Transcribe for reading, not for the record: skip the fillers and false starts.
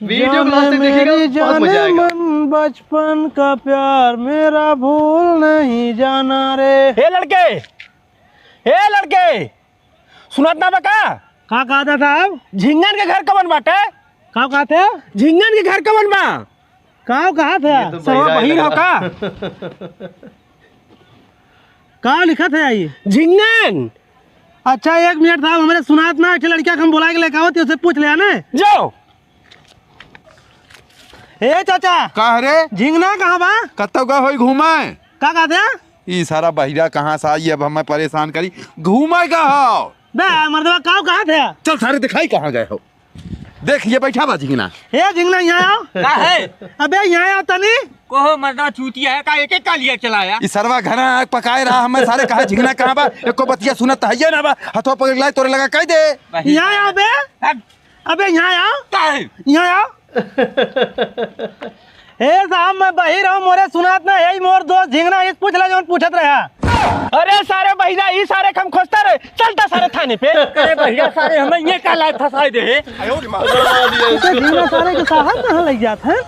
Video class से देखिएगा बहुत मजा आएगा। मन बचपन का प्यार मेरा भूल नहीं जाना रे। हे लड़के सुनत ना बका का कहा था साहब? झिंगन के घर कवन बाटे? का कहा थे? झिंगन के घर कवन बा? का कहा थे? तो सरवा बहिर हो का? का लिखा थे आई? झिंगन। अच्छा 1 मिनट साहब, हमारे सुनात ना एक लड़किया हम बुला के लेके आओ, उससे पूछ ले आने। जाओ। ए चाचा, कहा रे झिंगना कहाँ बा? कत्तो का होई घूमे? का कहा थे? ई सारा बहिरा कहाँ से आई, अब हमें परेशान करी। घूमे का हो बे मर्दवा का कहा थे? चल सारे दिखाई कहाँ गए हो। देख ये बैठा बा झिंगना। ए झिंगना यहाँ आओ। का है? अबे यहाँ आओ तनी। कोहो मर्दा चूतिया है का एक का लिया चलाया? ई सरवा घना आग पकाए रहा, हमें सारे कहा झिंगना कहाँ बा, एको बतिया सुनत है ना बा। हथो पकड़ लाए तोरे लगा कह दे। यहाँ आओ बे। अबे यहाँ आओ। का है? यहाँ आओ। ए साहब मैं बही रहा हूँ, मोरे सुनात ना यही मोर दोस्त झिंगना इस पूछ ले जो पूछत रहा। अरे सारे बहिरा ई सारे हम खोजता रहे, चलता सारे थाने पे। अरे बहिरा सारे हमें ये का लायक फंसाए दे। झिंगना सारे के साहब कहाँ लग जाते हैं?